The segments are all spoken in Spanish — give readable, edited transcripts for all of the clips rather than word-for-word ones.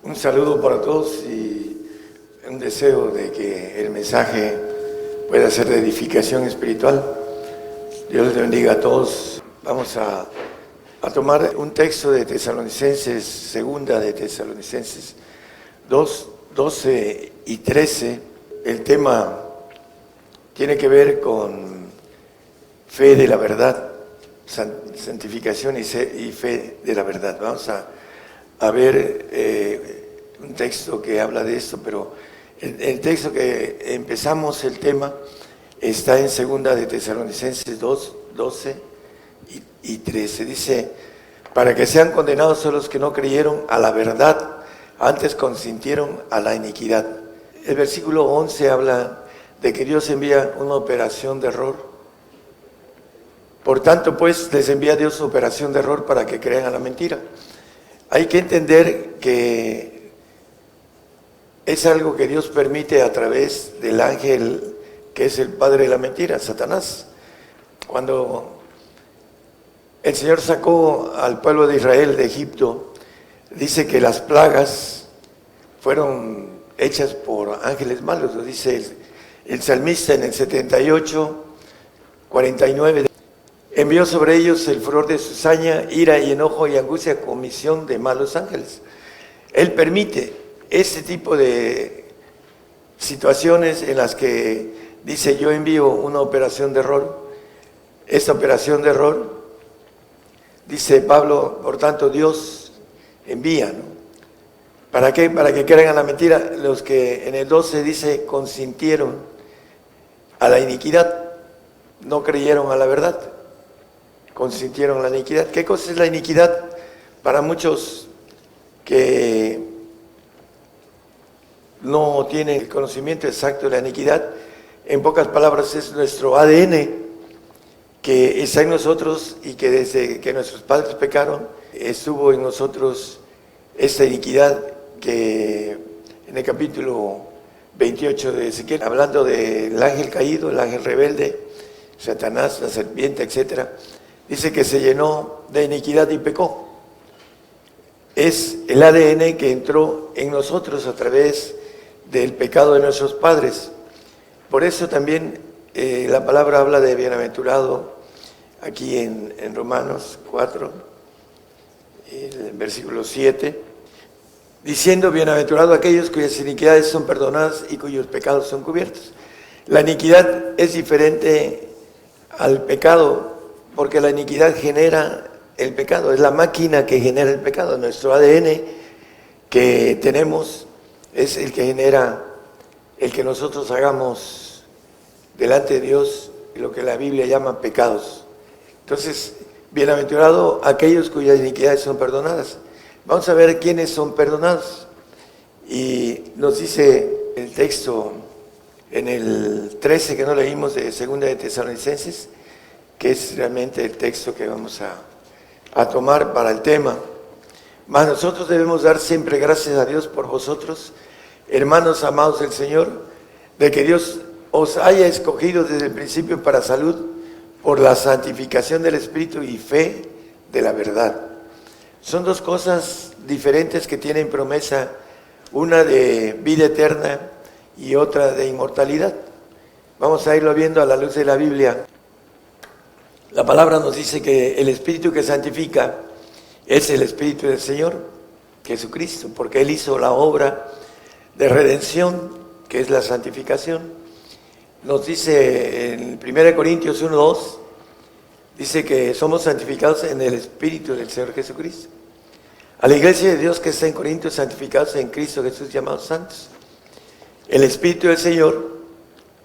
Un saludo para todos y un deseo de que el mensaje pueda ser de edificación espiritual. Dios les bendiga a todos. Vamos a tomar un texto de Tesalonicenses, segunda de Tesalonicenses 2, 12 y 13. El tema tiene que ver con fe de la verdad, santificación y fe de la verdad. Vamos a ver un texto que habla de esto, pero el texto que empezamos el tema está en segunda de Tesalonicenses 2, 12 y 13. Dice: para que sean condenados son los que no creyeron a la verdad, antes consintieron a la iniquidad. El versículo 11 habla de que Dios envía una operación de error. Por tanto, pues, les envía Dios operación de error para que crean a la mentira. Hay que entender que es algo que Dios permite a través del ángel que es el padre de la mentira, Satanás. Cuando el Señor sacó al pueblo de Israel de Egipto, dice que las plagas fueron hechas por ángeles malos. Lo dice el salmista en el 78, 49. Envió sobre ellos el furor de su saña, ira y enojo y angustia, comisión de malos ángeles. Él permite este tipo de situaciones en las que dice: yo envío una operación de error. Esta operación de error, dice Pablo, por tanto Dios envía, ¿no? ¿Para qué? Para que crean a la mentira. Los que en el 12 dice consintieron a la iniquidad, no creyeron a la verdad. Consintieron la iniquidad. ¿Qué cosa es la iniquidad? Para muchos que no tienen el conocimiento exacto de la iniquidad, en pocas palabras es nuestro ADN que está en nosotros, y que desde que nuestros padres pecaron estuvo en nosotros esta iniquidad, que en el capítulo 28 de Ezequiel, hablando del ángel caído, el ángel rebelde, Satanás, la serpiente, etcétera, dice que se llenó de iniquidad y pecó. Es el ADN que entró en nosotros a través del pecado de nuestros padres. Por eso también la palabra habla de bienaventurado aquí en Romanos 4, el versículo 7, diciendo: bienaventurado aquellos cuyas iniquidades son perdonadas y cuyos pecados son cubiertos. La iniquidad es diferente al pecado, porque la iniquidad genera el pecado, es la máquina que genera el pecado. Nuestro ADN que tenemos es el que genera el que nosotros hagamos delante de Dios lo que la Biblia llama pecados. Entonces, bienaventurado aquellos cuyas iniquidades son perdonadas. Vamos a ver quiénes son perdonados. Y nos dice el texto en el 13 que no leímos, de segunda de Tesalonicenses, que es realmente el texto que vamos a tomar para el tema. Mas nosotros debemos dar siempre gracias a Dios por vosotros, hermanos amados del Señor, de que Dios os haya escogido desde el principio para salud por la santificación del Espíritu y fe de la verdad. Son dos cosas diferentes que tienen promesa, una de vida eterna y otra de inmortalidad. Vamos a irlo viendo a la luz de la Biblia. La palabra nos dice que el Espíritu que santifica es el Espíritu del Señor Jesucristo, porque Él hizo la obra de redención, que es la santificación. Nos dice en 1 Corintios 1:2, dice que somos santificados en el Espíritu del Señor Jesucristo. A la iglesia de Dios que está en Corinto, santificados en Cristo Jesús, llamados santos. El Espíritu del Señor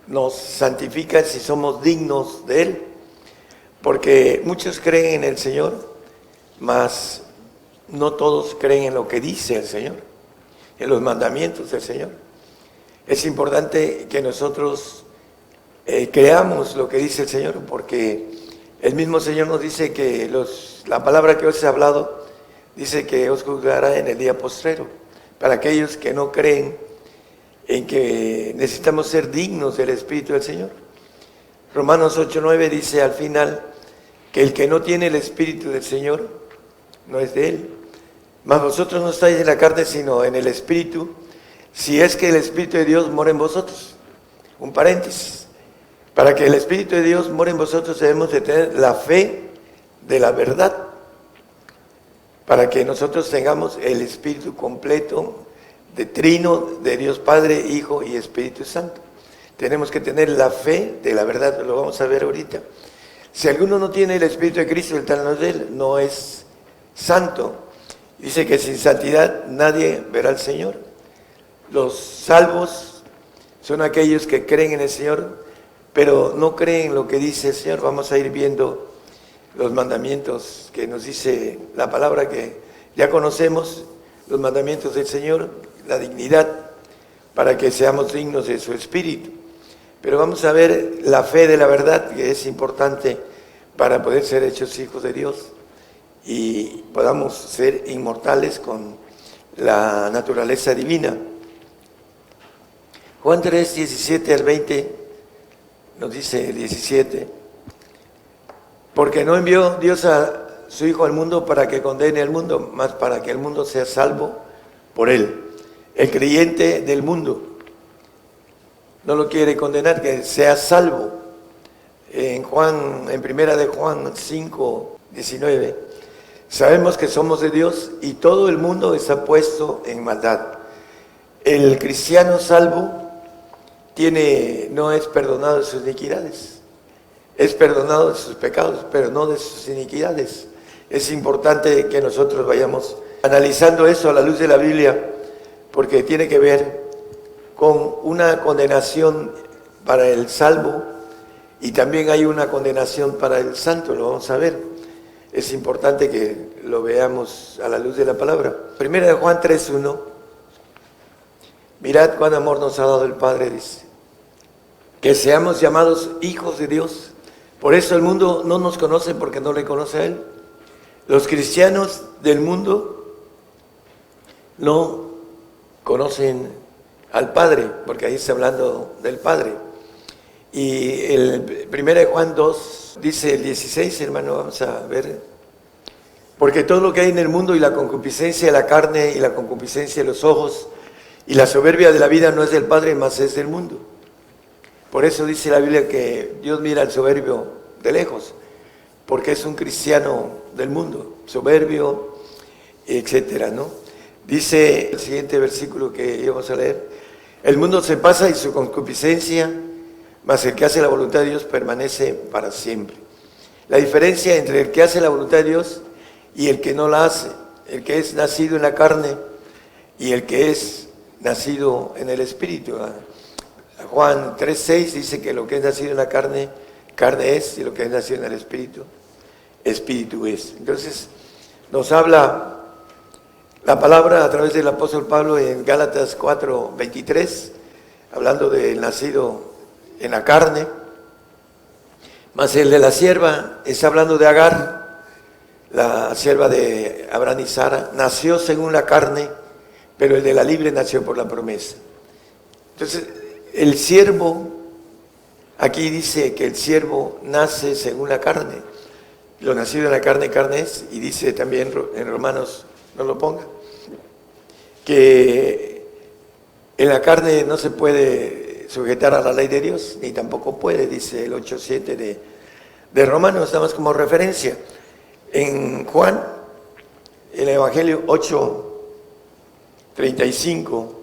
nos santifica si somos dignos de Él. Porque muchos creen en el Señor, mas no todos creen en lo que dice el Señor, en los mandamientos del Señor. Es importante que nosotros creamos lo que dice el Señor, porque el mismo Señor nos dice que la palabra que os he hablado, dice que os juzgará en el día postrero. Para aquellos que no creen en que necesitamos ser dignos del Espíritu del Señor. Romanos 8:9 dice al final que el que no tiene el Espíritu del Señor no es de Él. Mas vosotros no estáis en la carne, sino en el Espíritu, si es que el Espíritu de Dios mora en vosotros. Un paréntesis. Para que el Espíritu de Dios mora en vosotros debemos de tener la fe de la verdad. Para que nosotros tengamos el Espíritu completo de Trino, de Dios Padre, Hijo y Espíritu Santo. Tenemos que tener la fe de la verdad, lo vamos a ver ahorita. Si alguno no tiene el Espíritu de Cristo, el tal no es de él, no es santo. Dice que sin santidad nadie verá al Señor. Los salvos son aquellos que creen en el Señor, pero no creen lo que dice el Señor. Vamos a ir viendo los mandamientos que nos dice la palabra que ya conocemos, los mandamientos del Señor, la dignidad, para que seamos dignos de su Espíritu. Pero vamos a ver la fe de la verdad, que es importante para poder ser hechos hijos de Dios y podamos ser inmortales con la naturaleza divina. Juan 3, 17 al 20, nos dice el 17, porque no envió Dios a su Hijo al mundo para que condene al mundo, mas para que el mundo sea salvo por él. El creyente del mundo no lo quiere condenar, que sea salvo. En primera de Juan 5, 19, sabemos que somos de Dios y todo el mundo está puesto en maldad. El cristiano salvo no es perdonado de sus iniquidades, es perdonado de sus pecados, pero no de sus iniquidades. Es importante que nosotros vayamos analizando eso a la luz de la Biblia, porque tiene que ver con una condenación para el salvo y también hay una condenación para el santo, lo vamos a ver. Es importante que lo veamos a la luz de la palabra. Primera de Juan 3:1, mirad cuán amor nos ha dado el Padre, dice, que seamos llamados hijos de Dios. Por eso el mundo no nos conoce, porque no le conoce a Él. Los cristianos del mundo no conocen al Padre, porque ahí está hablando del Padre. Y el 1 Juan 2 dice el 16, hermano, vamos a ver. Porque todo lo que hay en el mundo y la concupiscencia de la carne y la concupiscencia de los ojos y la soberbia de la vida no es del Padre, mas es del mundo. Por eso dice la Biblia que Dios mira al soberbio de lejos, porque es un cristiano del mundo, soberbio, etcétera, ¿no? Dice el siguiente versículo que íbamos a leer: el mundo se pasa y su concupiscencia, mas el que hace la voluntad de Dios permanece para siempre. La diferencia entre el que hace la voluntad de Dios y el que no la hace, el que es nacido en la carne y el que es nacido en el Espíritu. Juan 3:6 dice que lo que es nacido en la carne, carne es, y lo que es nacido en el Espíritu, Espíritu es. Entonces nos habla la palabra a través del apóstol Pablo en Gálatas 4:23, hablando del nacido en la carne. Mas el de la sierva está hablando de Agar, la sierva de Abraham y Sara, nació según la carne, pero el de la libre nació por la promesa. Entonces, el siervo, aquí dice que el siervo nace según la carne. Lo nacido en la carne, carne es, y dice también en Romanos, no lo ponga, que en la carne no se puede sujetar a la ley de Dios, ni tampoco puede, dice el 8:7 de Romanos, nada más como referencia. En Juan, el Evangelio 8:35,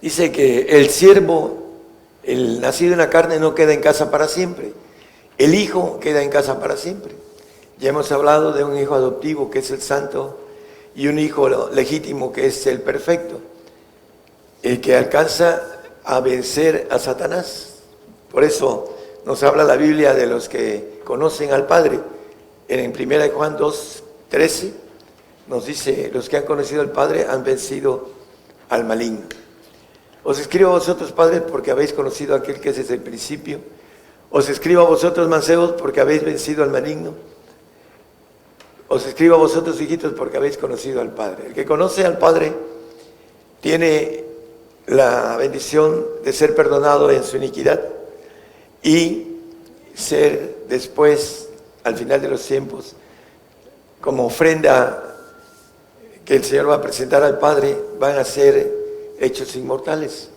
dice que el siervo, el nacido en la carne, no queda en casa para siempre. El hijo queda en casa para siempre. Ya hemos hablado de un hijo adoptivo que es el santo y un hijo legítimo que es el perfecto, el que alcanza a vencer a Satanás. Por eso nos habla la Biblia de los que conocen al Padre. En 1 Juan 2:13 nos dice: los que han conocido al Padre han vencido al maligno. Os escribo a vosotros, padres, porque habéis conocido a aquel que es desde el principio. Os escribo a vosotros, mancebos, porque habéis vencido al maligno. Os escribo a vosotros, hijitos, porque habéis conocido al Padre. El que conoce al Padre tiene la bendición de ser perdonado en su iniquidad y ser después, al final de los tiempos, como ofrenda que el Señor va a presentar al Padre van a ser hechos inmortales.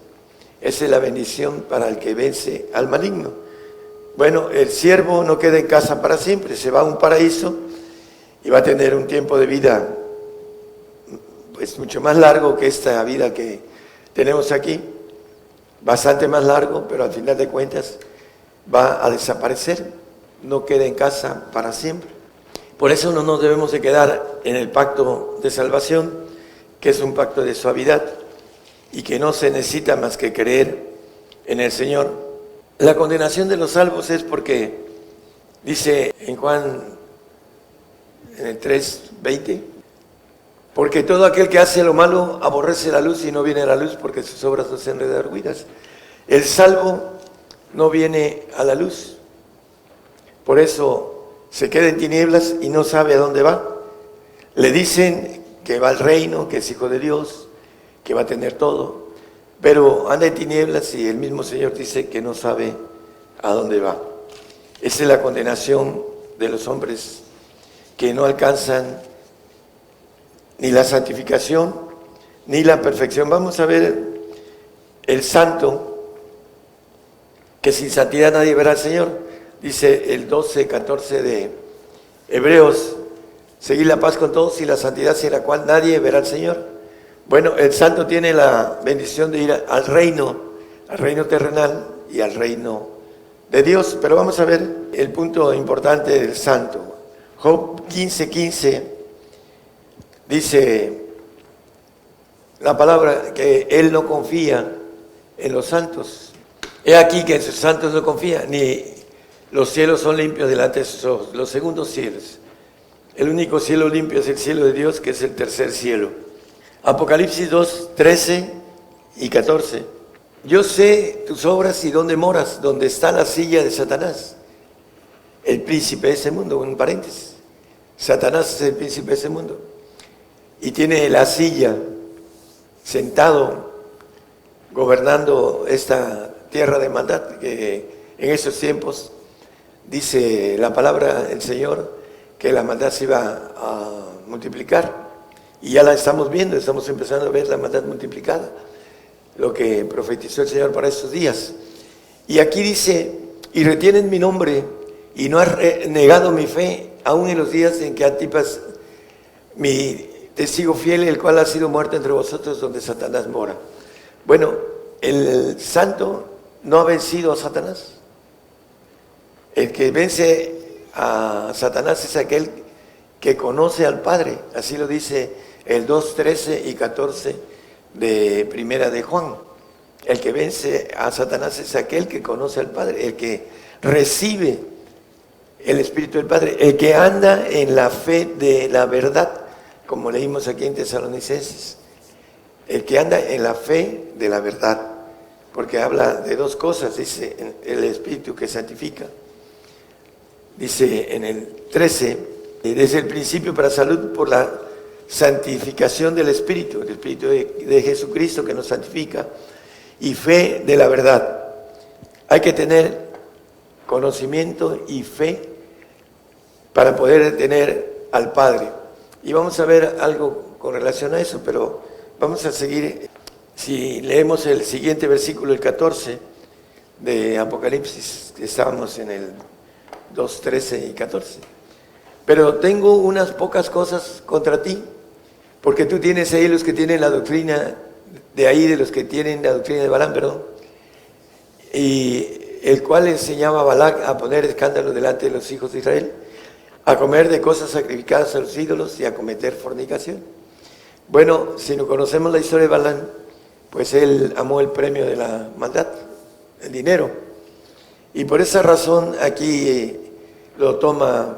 Esa es la bendición para el que vence al maligno. Bueno, el siervo no queda en casa para siempre, se va a un paraíso y va a tener un tiempo de vida pues mucho más largo que esta vida que tenemos aquí, bastante más largo, pero al final de cuentas va a desaparecer, no queda en casa para siempre. Por eso no nos debemos de quedar en el pacto de salvación, que es un pacto de suavidad y que no se necesita más que creer en el Señor. La condenación de los salvos es porque, dice en Juan, en el 3:20, porque todo aquel que hace lo malo aborrece la luz y no viene a la luz porque sus obras no sean redargüidas. El salvo no viene a la luz, por eso se queda en tinieblas y no sabe a dónde va. Le dicen que va al reino, que es hijo de Dios, que va a tener todo, pero anda en tinieblas y el mismo Señor dice que no sabe a dónde va. Esa es la condenación de los hombres que no alcanzan ni la santificación, ni la perfección. Vamos a ver el santo, que sin santidad nadie verá al Señor. Dice el 12:14 de Hebreos, seguid la paz con todos y la santidad sin la cual nadie verá al Señor. Bueno, el santo tiene la bendición de ir al reino terrenal y al reino de Dios. Pero vamos a ver el punto importante del santo. Job 15:15 dice la palabra que él no confía en los santos. He aquí que en sus santos no confía, ni los cielos son limpios delante de sus ojos. Los segundos cielos. El único cielo limpio es el cielo de Dios, que es el tercer cielo. Apocalipsis 2:13 y 14. Yo sé tus obras y dónde moras, donde está la silla de Satanás, el príncipe de ese mundo. Un paréntesis. Satanás es el príncipe de ese mundo. Y tiene la silla sentado, gobernando esta tierra de maldad, que en esos tiempos, dice la palabra del Señor, que la maldad se iba a multiplicar. Y ya la estamos viendo, estamos empezando a ver la maldad multiplicada, lo que profetizó el Señor para estos días. Y aquí dice, y retienen mi nombre, y no has negado mi fe, aún en los días en que Antipas, mi testigo fiel, el cual ha sido muerto entre vosotros, donde Satanás mora. Bueno, el santo no ha vencido a Satanás. El que vence a Satanás es aquel que conoce al Padre. Así lo dice el 2:13 y 14 de Primera de Juan. El que vence a Satanás es aquel que conoce al Padre, el que recibe el Espíritu del Padre, el que anda en la fe de la verdad, como leímos aquí en Tesalonicenses. El que anda en la fe de la verdad, porque habla de dos cosas, dice el Espíritu que santifica. Dice en el 13, desde el principio para salud por la santificación del Espíritu, el Espíritu de Jesucristo que nos santifica, y fe de la verdad. Hay que tener conocimiento y fe para poder tener al Padre. Y vamos a ver algo con relación a eso, pero vamos a seguir. Si leemos el siguiente versículo, el 14 de Apocalipsis, estábamos en el 2:13 y 14. Pero tengo unas pocas cosas contra ti, porque tú tienes ahí los que tienen la doctrina de ahí, de los que tienen la doctrina de Balaam, perdón, y el cual enseñaba a Balac a poner escándalo delante de los hijos de Israel, a comer de cosas sacrificadas a los ídolos y a cometer fornicación. Bueno, si no conocemos la historia de Balaam, pues él amó el premio de la maldad, el dinero. Y por esa razón aquí lo toma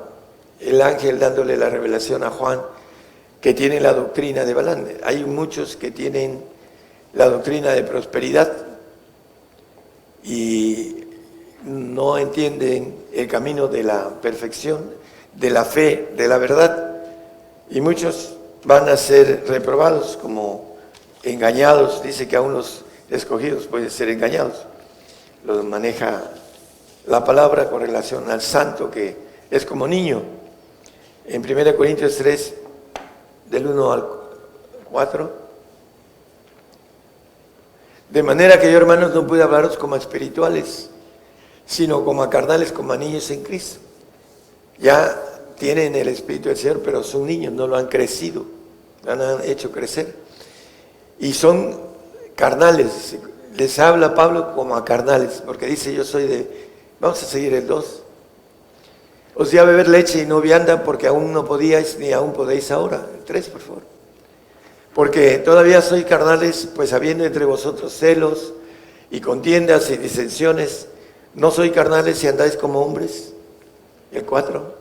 el ángel dándole la revelación a Juan, que tiene la doctrina de Balaam. Hay muchos que tienen la doctrina de prosperidad y no entienden el camino de la perfección, de la fe, de la verdad. Y muchos van a ser reprobados como engañados. Dice que aún los escogidos pueden ser engañados. Los maneja la palabra con relación al santo, que es como niño. En 1 Corintios 3, del 1 al 4. De manera que yo, hermanos, no pude hablaros como a espirituales, sino como a carnales, como a niños en Cristo. Ya tienen el Espíritu del Señor, pero son niños, no lo han crecido, lo han hecho crecer. Y son carnales, les habla Pablo como a carnales, porque dice yo soy de, vamos a seguir el 2. Os di a beber leche y no vianda porque aún no podíais ni aún podéis ahora. El 3, por favor. Porque todavía sois carnales, pues habiendo entre vosotros celos y contiendas y disensiones, no sois carnales si andáis como hombres. El 4.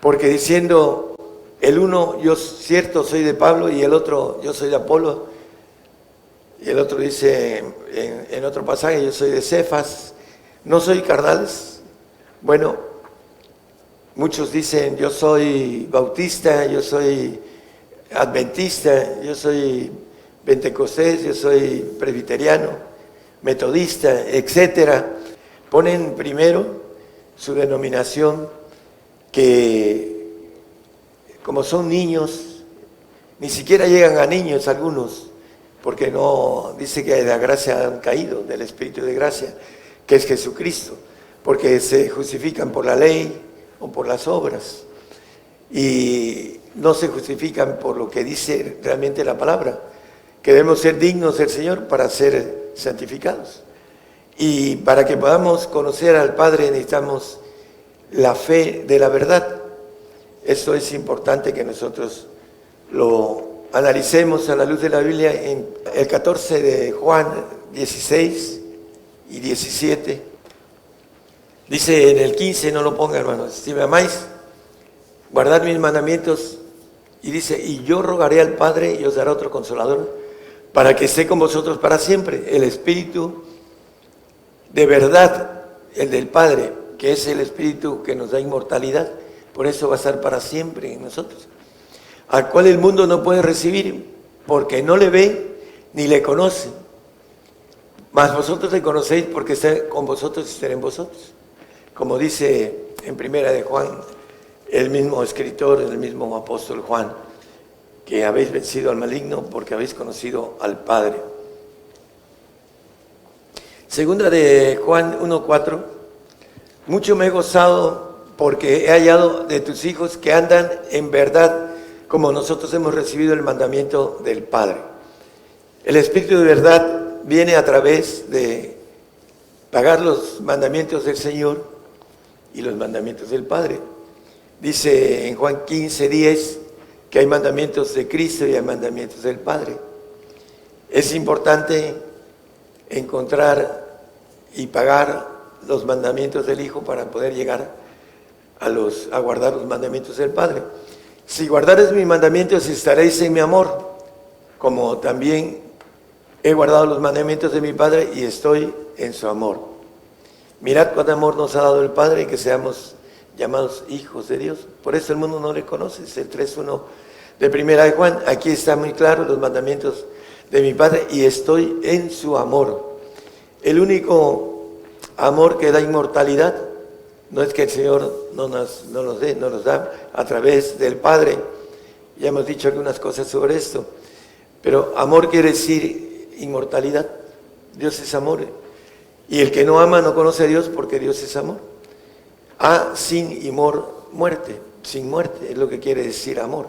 Porque diciendo el uno, yo cierto soy de Pablo, y el otro, yo soy de Apolo, y el otro dice en otro pasaje, yo soy de Cefas, ¿no soy carnales? Bueno, muchos dicen, yo soy bautista, yo soy adventista, yo soy pentecostés, yo soy presbiteriano, metodista, etcétera. Ponen primero su denominación, que como son niños, ni siquiera llegan a niños algunos, porque no, dice que de la gracia han caído, del Espíritu de gracia, que es Jesucristo, porque se justifican por la ley o por las obras, y no se justifican por lo que dice realmente la palabra, que debemos ser dignos del Señor para ser santificados. Y para que podamos conocer al Padre necesitamos la fe de la verdad. Esto es importante que nosotros lo analicemos a la luz de la Biblia en el 14 de Juan 16 y 17. Dice en el 15, no lo ponga, hermanos, si me amáis, guardad mis mandamientos, y dice, y yo rogaré al Padre y os dará otro consolador, para que esté con vosotros para siempre, el Espíritu de verdad, el del Padre, que es el Espíritu que nos da inmortalidad, por eso va a estar para siempre en nosotros, al cual el mundo no puede recibir, porque no le ve ni le conoce, mas vosotros le conocéis porque está con vosotros y estará en vosotros, como dice en primera de Juan, el mismo escritor, el mismo apóstol Juan, que habéis vencido al maligno porque habéis conocido al Padre. Segunda de Juan 1:4, mucho me he gozado porque he hallado de tus hijos que andan en verdad como nosotros hemos recibido el mandamiento del Padre. El Espíritu de verdad viene a través de pagar los mandamientos del Señor y los mandamientos del Padre. Dice en Juan 15:10 que hay mandamientos de Cristo y hay mandamientos del Padre. Es importante encontrar y pagar los mandamientos del Hijo para poder llegar a guardar los mandamientos del Padre. Si guardareis mis mandamientos, estaréis en mi amor, como también he guardado los mandamientos de mi Padre y estoy en su amor. Mirad cuánto amor nos ha dado el Padre, que seamos llamados hijos de Dios. Por eso el mundo no le conoce. Es el 3:1 de primera de Juan. Aquí está muy claro los mandamientos de mi Padre y estoy en su amor. El único amor que da inmortalidad no es que el Señor no nos da a través del Padre. Ya hemos dicho algunas cosas sobre esto, pero amor quiere decir inmortalidad. Dios es amor, y el que no ama no conoce a Dios, porque Dios es amor. Sin muerte, sin muerte es lo que quiere decir amor.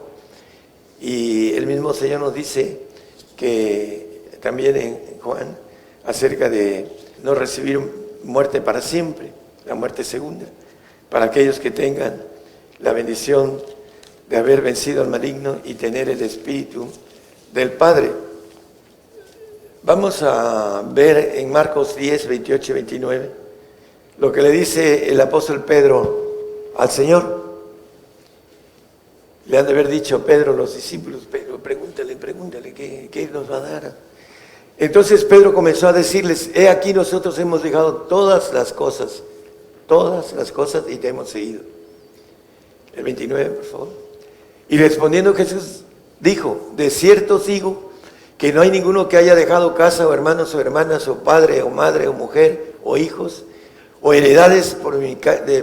Y el mismo Señor nos dice que también en Juan acerca de no recibir muerte para siempre, la muerte segunda, para aquellos que tengan la bendición de haber vencido al maligno y tener el Espíritu del Padre. Vamos a ver en Marcos 10, 28 y 29 lo que le dice el apóstol Pedro al Señor. Le han de haber dicho Pedro, los discípulos, Pedro, pregúntale, ¿qué nos va a dar? Entonces Pedro comenzó a decirles, he aquí nosotros hemos dejado todas las cosas y te hemos seguido. El 29, por favor. Y respondiendo Jesús dijo, de cierto os digo que no hay ninguno que haya dejado casa o hermanos o hermanas o padre o madre o mujer o hijos o heredades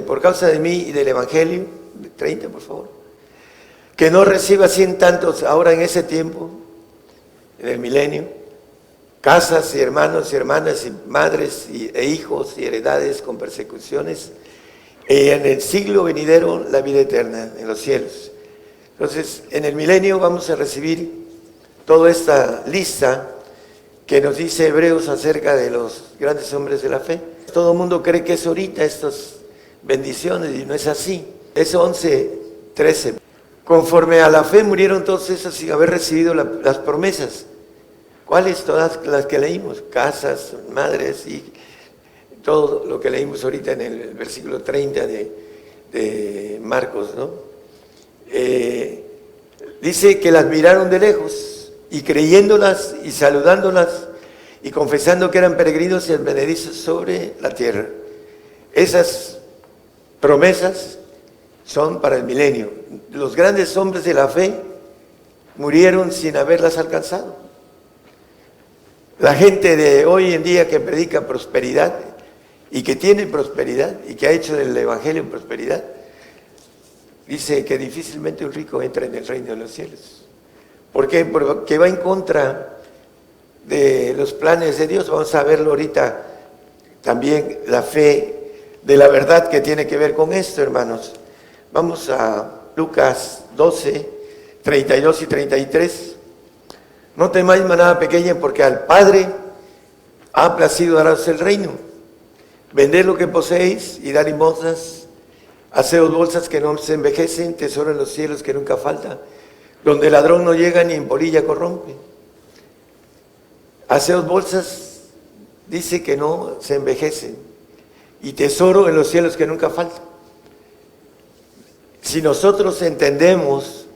por causa de mí y del Evangelio, 30 por favor, que no reciba 100 tantos ahora en ese tiempo, en el milenio, casas y hermanos y hermanas y madres e hijos y heredades con persecuciones, y en el siglo venidero la vida eterna en los cielos. Entonces, en el milenio vamos a recibir toda esta lista que nos dice Hebreos acerca de los grandes hombres de la fe. Todo el mundo cree que es ahorita estas bendiciones y no es así. Es 11:13. Conforme a la fe murieron todos esos sin haber recibido las promesas. ¿Cuáles? Todas las que leímos, casas, madres y todo lo que leímos ahorita en el versículo 30 de Marcos, ¿no? Dice que las miraron de lejos y creyéndolas y saludándolas y confesando que eran peregrinos y advenedizos sobre la tierra. Esas promesas son para el milenio. Los grandes hombres de la fe murieron sin haberlas alcanzado. La gente de hoy en día que predica prosperidad y que tiene prosperidad y que ha hecho del evangelio prosperidad, dice que difícilmente un rico entra en el reino de los cielos. ¿Por qué? Porque va en contra de los planes de Dios. Vamos a verlo ahorita también, la fe de la verdad que tiene que ver con esto, hermanos. Vamos a Lucas 12, 32 y 33. No temáis, manada pequeña, porque al Padre ha placido daros el reino. Vended lo que poseéis y dar limosnas. Haceos bolsas que no se envejecen, tesoro en los cielos que nunca falta, donde el ladrón no llega ni en polilla corrompe. Haceos bolsas, dice que no se envejecen, y tesoro en los cielos que nunca falta. Si nosotros entendemos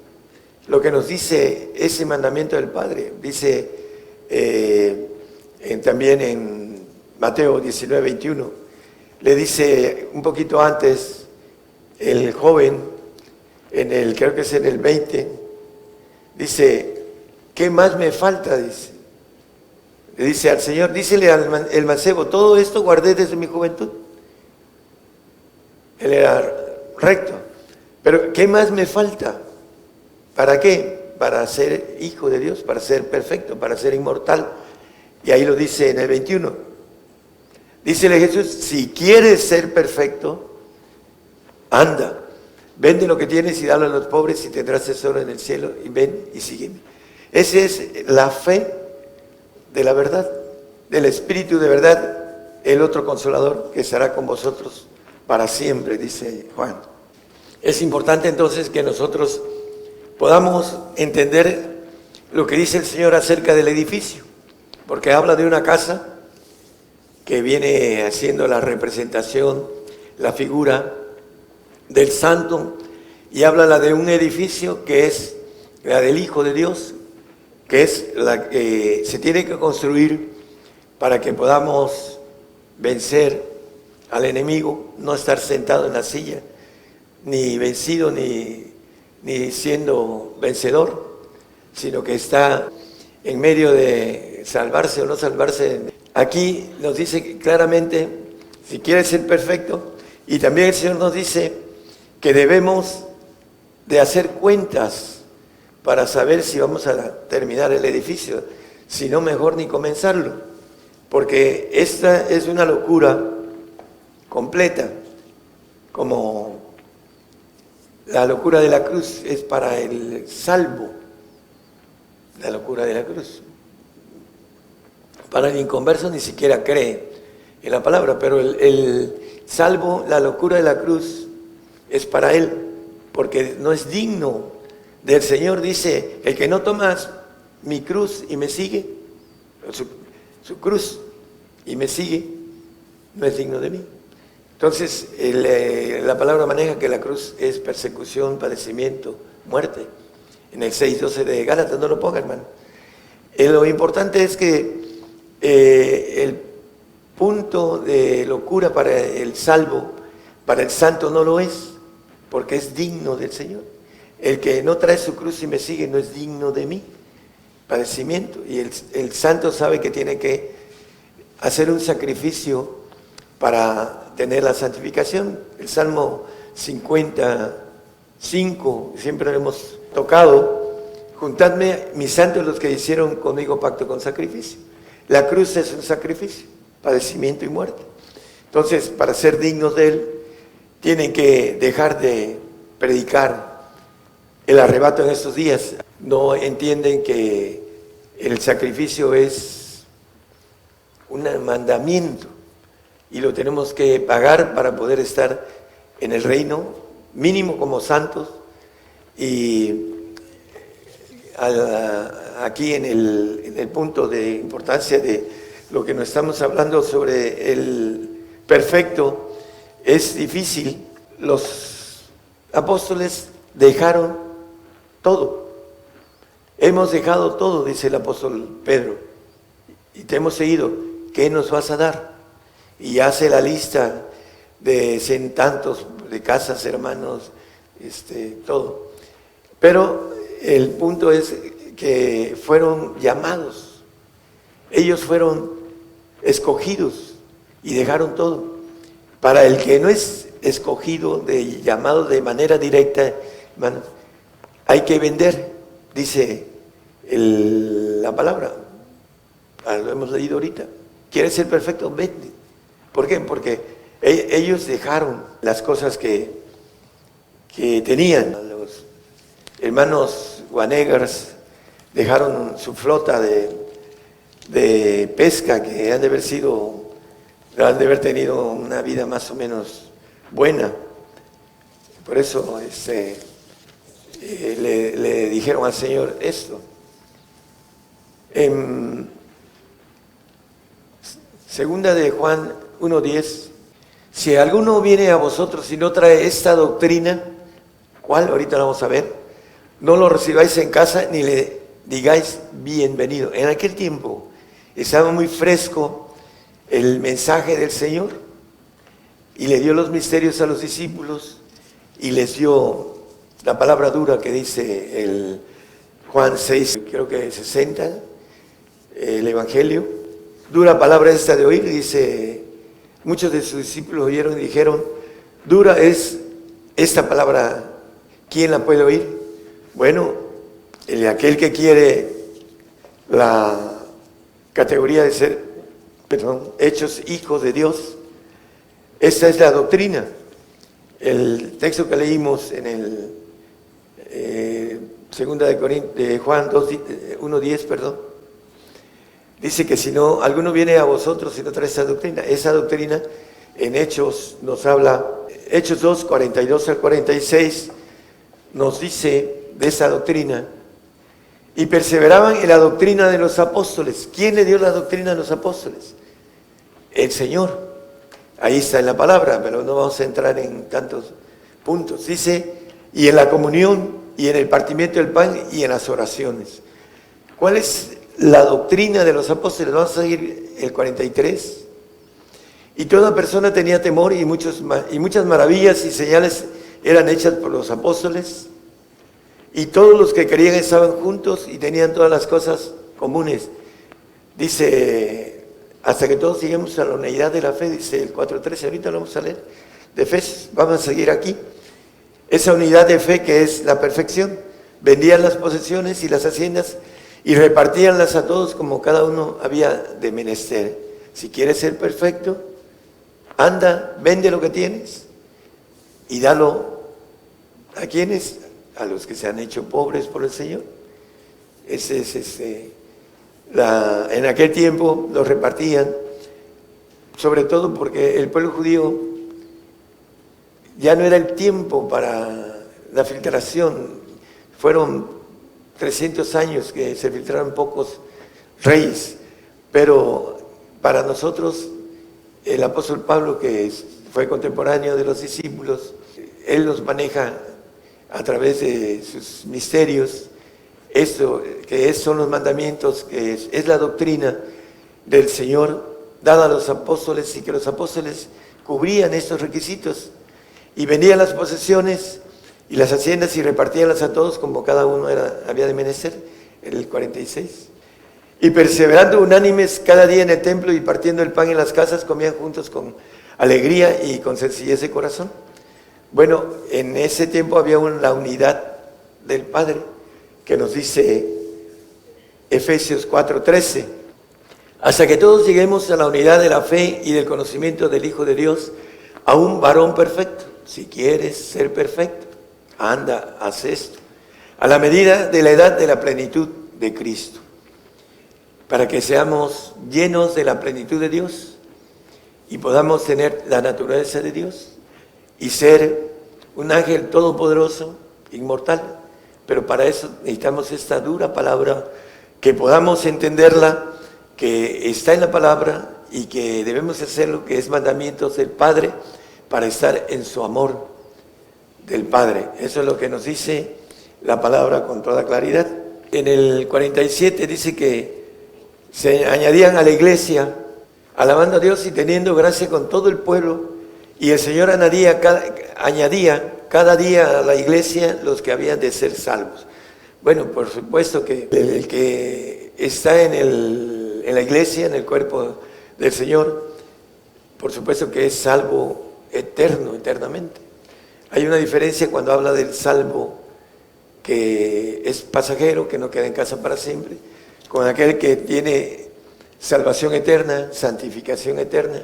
lo que nos dice ese mandamiento del Padre, dice también en Mateo 19, 21, le dice un poquito antes el joven, creo que es en el 20, dice, ¿qué más me falta? Le dice al Señor, dícele al mancebo, todo esto guardé desde mi juventud. Él era recto, pero ¿qué más me falta? ¿Para qué? Para ser hijo de Dios, para ser perfecto, para ser inmortal. Y ahí lo dice en el 21. Dícele Jesús, si quieres ser perfecto, anda, vende lo que tienes y dalo a los pobres y tendrás tesoro en el cielo, y ven y sígueme. Esa es la fe de la verdad, del Espíritu de verdad, el otro Consolador que estará con vosotros para siempre, dice Juan. Es importante entonces que nosotros podamos entender lo que dice el Señor acerca del edificio, porque habla de una casa que viene haciendo la representación, la figura del santo, y habla de un edificio que es la del Hijo de Dios, que es la que se tiene que construir para que podamos vencer al enemigo, no estar sentado en la silla, ni vencido ni siendo vencedor, sino que está en medio de salvarse o no salvarse. Aquí nos dice claramente, si quieres ser perfecto, y también el Señor nos dice que debemos de hacer cuentas para saber si vamos a terminar el edificio, si no mejor ni comenzarlo, porque esta es una locura completa, como la locura de la cruz es para el salvo, la locura de la cruz. Para el inconverso ni siquiera cree en la palabra, pero el salvo, la locura de la cruz es para él, porque no es digno del Señor. Dice, el que no toma mi cruz y me sigue, su cruz y me sigue, no es digno de mí. Entonces, la palabra maneja que la cruz es persecución, padecimiento, muerte. En el 6:12 de Gálatas, no lo ponga, hermano. Lo importante es que el punto de locura para el salvo, para el santo no lo es, porque es digno del Señor. El que no trae su cruz y me sigue no es digno de mí. Padecimiento. Y el santo sabe que tiene que hacer un sacrificio para tener la santificación. El Salmo 55, siempre lo hemos tocado, juntadme mis santos los que hicieron conmigo pacto con sacrificio. La cruz es un sacrificio, padecimiento y muerte. Entonces, para ser dignos de Él, tienen que dejar de predicar el arrebato en estos días. No entienden que el sacrificio es un mandamiento y lo tenemos que pagar para poder estar en el reino, mínimo como santos. Y aquí en el punto de importancia de lo que nos estamos hablando sobre el perfecto, es difícil. Los apóstoles dejaron todo. Hemos dejado todo, dice el apóstol Pedro, y te hemos seguido. ¿Qué nos vas a dar? Y hace la lista de 100 tantos de casas, hermanos, todo. Pero el punto es que fueron llamados. Ellos fueron escogidos y dejaron todo. Para el que no es escogido, llamado de manera directa, hermanos, hay que vender, dice la palabra. Lo hemos leído ahorita. ¿Quieres ser perfecto? Vende. ¿Por qué? Porque ellos dejaron las cosas que tenían. Los hermanos Wanegers dejaron su flota de pesca, que han de haber tenido una vida más o menos buena. Por eso le dijeron al Señor esto. En segunda de Juan 1:10, si alguno viene a vosotros y no trae esta doctrina, ¿cuál? Ahorita la vamos a ver. No lo recibáis en casa ni le digáis bienvenido. En aquel tiempo estaba muy fresco el mensaje del Señor y le dio los misterios a los discípulos y les dio la palabra dura que dice el Juan 6, creo que 60, el Evangelio. Dura palabra esta de oír, dice, muchos de sus discípulos oyeron y dijeron, dura es esta palabra, ¿quién la puede oír? Bueno, aquel que quiere la categoría de ser, hechos hijos de Dios, esta es la doctrina. El texto que leímos en el segunda de Juan 1:10, dice que si no, alguno viene a vosotros y no trae esa doctrina en Hechos nos habla, Hechos 2, 42 al 46, nos dice de esa doctrina, y perseveraban en la doctrina de los apóstoles. ¿Quién le dio la doctrina a los apóstoles? El Señor. Ahí está en la palabra, pero no vamos a entrar en tantos puntos. Dice, y en la comunión, y en el partimiento del pan, y en las oraciones. ¿Cuál es la doctrina de los apóstoles? Vamos a seguir el 43. Y toda persona tenía temor, y muchas maravillas y señales eran hechas por los apóstoles. Y todos los que creían estaban juntos y tenían todas las cosas comunes. Dice, hasta que todos lleguemos a la unidad de la fe, dice el 4:13, ahorita lo vamos a leer, de fe, vamos a seguir aquí. Esa unidad de fe que es la perfección. Vendían las posesiones y las haciendas y repartíanlas a todos como cada uno había de menester. Si quieres ser perfecto, anda, vende lo que tienes y dalo a quienes, a los que se han hecho pobres por el Señor. En aquel tiempo los repartían, sobre todo porque el pueblo judío ya no era el tiempo para la filtración. Fueron 300 años que se filtraron pocos reyes, pero para nosotros el apóstol Pablo, que fue contemporáneo de los discípulos, él los maneja a través de sus misterios, esto que son los mandamientos, que es la doctrina del Señor dada a los apóstoles, y que los apóstoles cubrían estos requisitos y vendían las posesiones y las haciendas y repartíanlas a todos como cada uno había de menester, en el 46. Y perseverando unánimes cada día en el templo y partiendo el pan en las casas, comían juntos con alegría y con sencillez de corazón. Bueno, en ese tiempo había la unidad del Padre, que nos dice Efesios 4:13, hasta que todos lleguemos a la unidad de la fe y del conocimiento del Hijo de Dios, a un varón perfecto. Si quieres ser perfecto, anda, haz esto, a la medida de la edad de la plenitud de Cristo, para que seamos llenos de la plenitud de Dios y podamos tener la naturaleza de Dios y ser un ángel todopoderoso, inmortal. Pero para eso necesitamos esta dura palabra, que podamos entenderla, que está en la palabra y que debemos hacer lo que es mandamientos del Padre para estar en su amor del Padre. Eso es lo que nos dice la palabra con toda claridad. En el 47 dice que se añadían a la iglesia, alabando a Dios y teniendo gracia con todo el pueblo, y el Señor añadía cada día a la iglesia los que habían de ser salvos. Bueno, por supuesto que el que está en la iglesia, en el cuerpo del Señor, por supuesto que es salvo eternamente. Hay una diferencia cuando habla del salvo que es pasajero, que no queda en casa para siempre, con aquel que tiene salvación eterna, santificación eterna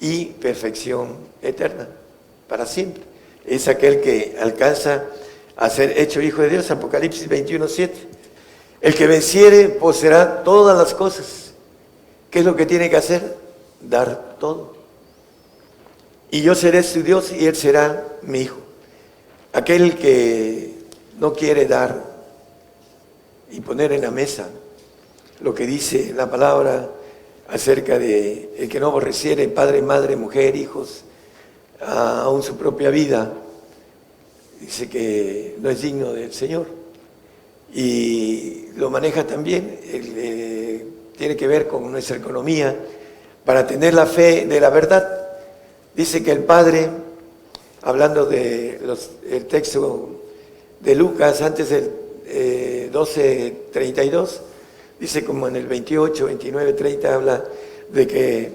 y perfección eterna para siempre. Es aquel que alcanza a ser hecho hijo de Dios, Apocalipsis 21:7. El que venciere poseerá todas las cosas. ¿Qué es lo que tiene que hacer? Dar todo. Y yo seré su Dios y él será mi hijo. Aquel que no quiere dar y poner en la mesa lo que dice la palabra acerca de el que no aborreciere padre, madre, mujer, hijos, aún su propia vida, dice que no es digno del Señor. Y lo maneja también, tiene que ver con nuestra economía, para tener la fe de la verdad. Dice que el Padre, hablando del texto de Lucas, antes del 12:32, dice como en el 28, 29, 30, habla de que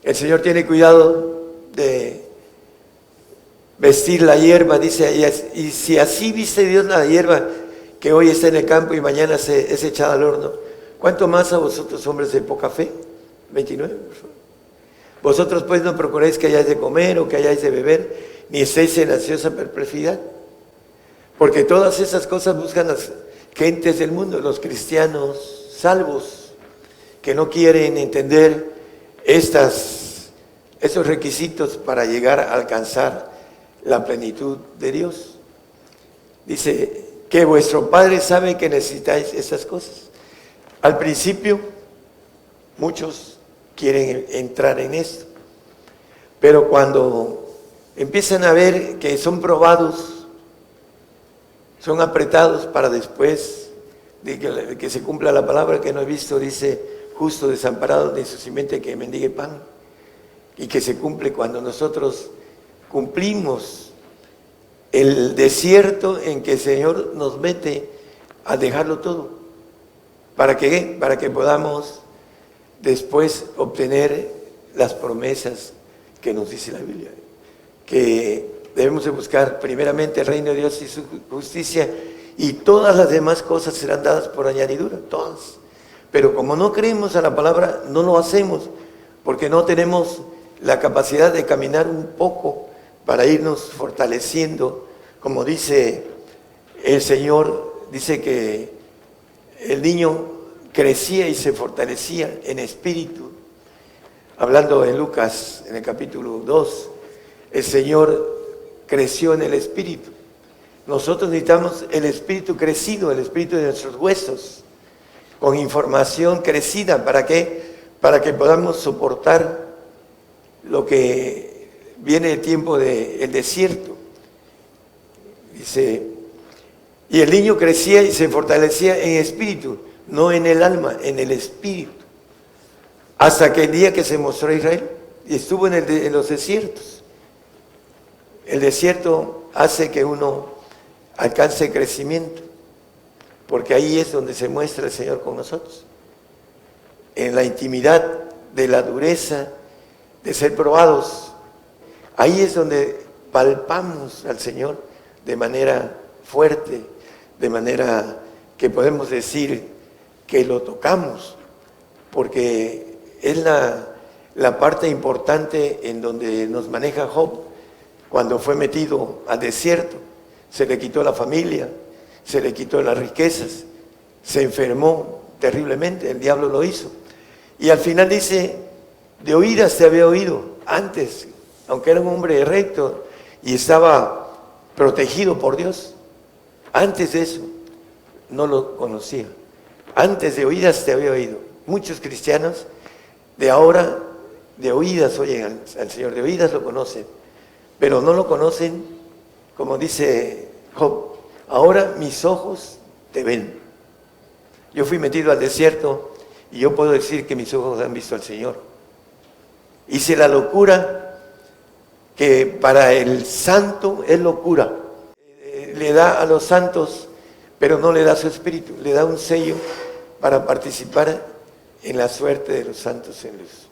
el Señor tiene cuidado de vestir la hierba, dice, y si así viste Dios la hierba que hoy está en el campo y mañana es echada al horno, ¿cuánto más a vosotros, hombres de poca fe? 29, por favor. Vosotros pues no procuráis que hayáis de comer o que hayáis de beber, ni estéis en ansiosa perplejidad, porque todas esas cosas buscan las gentes del mundo, los cristianos salvos, que no quieren entender esos requisitos para llegar a alcanzar la plenitud de Dios. Dice que vuestro Padre sabe que necesitáis esas cosas. Al principio, muchos quieren entrar en esto, pero cuando empiezan a ver que son probados, son apretados para después de que se cumpla la palabra que no he visto, dice, justo desamparado ni su simiente que mendigue pan, y que se cumple cuando nosotros cumplimos el desierto en que el Señor nos mete a dejarlo todo. ¿Para qué? Para que podamos después obtener las promesas que nos dice la Biblia, que debemos de buscar primeramente el reino de Dios y su justicia, y todas las demás cosas serán dadas por añadidura, todas. Pero como no creemos a la palabra, no lo hacemos, porque no tenemos la capacidad de caminar un poco para irnos fortaleciendo. Como dice el Señor, dice que el niño crecía y se fortalecía en espíritu. Hablando en Lucas, en el capítulo 2, el Señor creció en el espíritu. Nosotros necesitamos el espíritu crecido, el espíritu de nuestros huesos, con información crecida. ¿Para qué? Para que podamos soportar lo que viene el tiempo del desierto. Dice, y el niño crecía y se fortalecía en espíritu, no en el alma, en el espíritu, hasta que el día que se mostró a Israel y estuvo en los desiertos. El desierto hace que uno alcance crecimiento, porque ahí es donde se muestra el Señor con nosotros, en la intimidad de la dureza, de ser probados. Ahí es donde palpamos al Señor de manera fuerte, de manera que podemos decir que lo tocamos, porque es la parte importante en donde nos maneja Job cuando fue metido al desierto. Se le quitó la familia, se le quitó las riquezas, se enfermó terriblemente, el diablo lo hizo. Y al final dice, de oídas te había oído antes, aunque era un hombre recto y estaba protegido por Dios. Antes de eso, no lo conocía. Antes de oídas te había oído. Muchos cristianos de ahora, de oídas oyen al Señor, de oídas lo conocen, pero no lo conocen, como dice Job, ahora mis ojos te ven. Yo fui metido al desierto y yo puedo decir que mis ojos han visto al Señor. Hice la locura que para el santo es locura. Le da a los santos, pero no le da su espíritu, le da un sello para participar en la suerte de los santos en luz.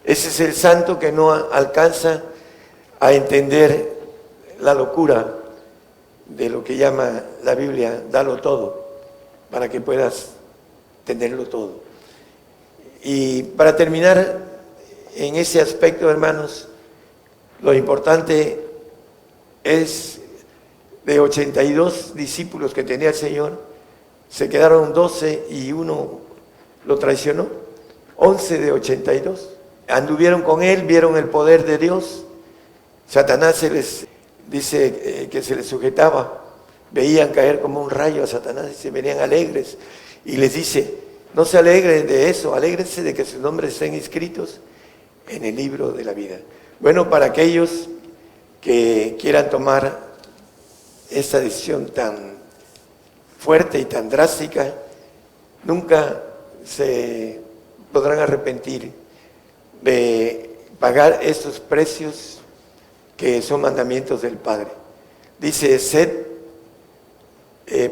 Ese es el santo que no alcanza a entender la locura de lo que llama la Biblia, dalo todo, para que puedas tenerlo todo. Y para terminar en ese aspecto, hermanos, lo importante es de 82 discípulos que tenía el Señor, se quedaron 12 y uno lo traicionó. 11 de 82 anduvieron con él, vieron el poder de Dios. Satanás se les dice que se les sujetaba, veían caer como un rayo a Satanás y se venían alegres. Y les dice, no se alegren de eso, alégrense de que sus nombres estén inscritos en el libro de la vida. Bueno, para aquellos que quieran tomar esta decisión tan fuerte y tan drástica, nunca se podrán arrepentir de pagar estos precios que son mandamientos del Padre. Dice, sed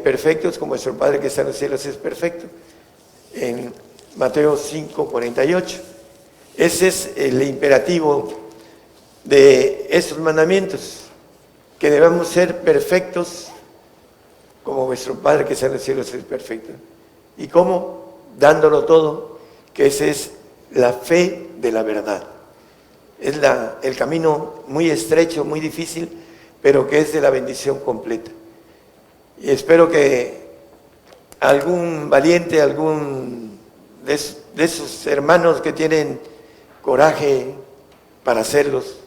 perfectos como vuestro Padre que está en los cielos es perfecto, en Mateo 5:48. Ese es el imperativo de estos mandamientos, que debemos ser perfectos como vuestro Padre que está en los cielos es perfecto. ¿Y cómo? Dándolo todo, que esa es la fe de la verdad. Es el camino muy estrecho, muy difícil, pero que es de la bendición completa. Y espero que algún valiente, algún de esos hermanos que tienen coraje para hacerlos,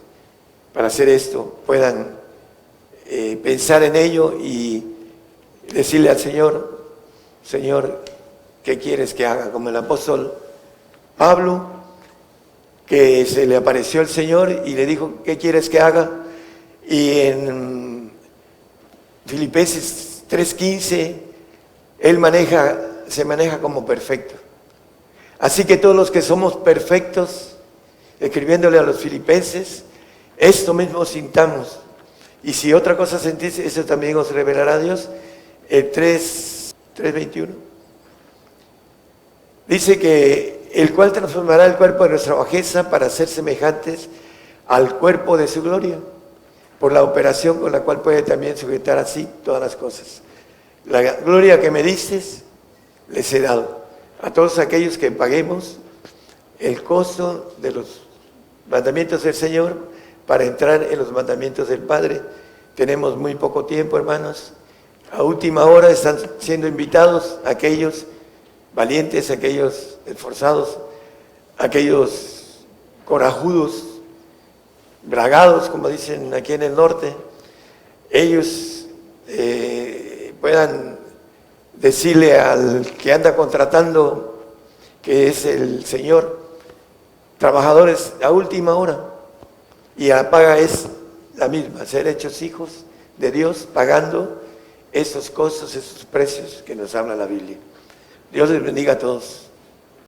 para hacer esto, puedan pensar en ello y decirle al Señor, Señor, ¿qué quieres que haga? Como el apóstol Pablo, que se le apareció el Señor y le dijo, ¿qué quieres que haga? Y en Filipenses 3:15, él se maneja como perfecto. Así que todos los que somos perfectos, escribiéndole a los filipenses, esto mismo sintamos. Y si otra cosa sentís, eso también os revelará Dios. El 3:21 dice que el cual transformará el cuerpo de nuestra bajeza para ser semejantes al cuerpo de su gloria, por la operación con la cual puede también sujetar así todas las cosas. La gloria que me diste, les he dado a todos aquellos que paguemos el costo de los mandamientos del Señor para entrar en los mandamientos del Padre. Tenemos muy poco tiempo, hermanos. A última hora están siendo invitados aquellos valientes, aquellos esforzados, aquellos corajudos, bragados, como dicen aquí en el norte. Ellos puedan decirle al que anda contratando, que es el Señor, trabajadores a última hora, y la paga es la misma, ser hechos hijos de Dios, pagando esos costos, esos precios que nos habla la Biblia. Dios les bendiga a todos.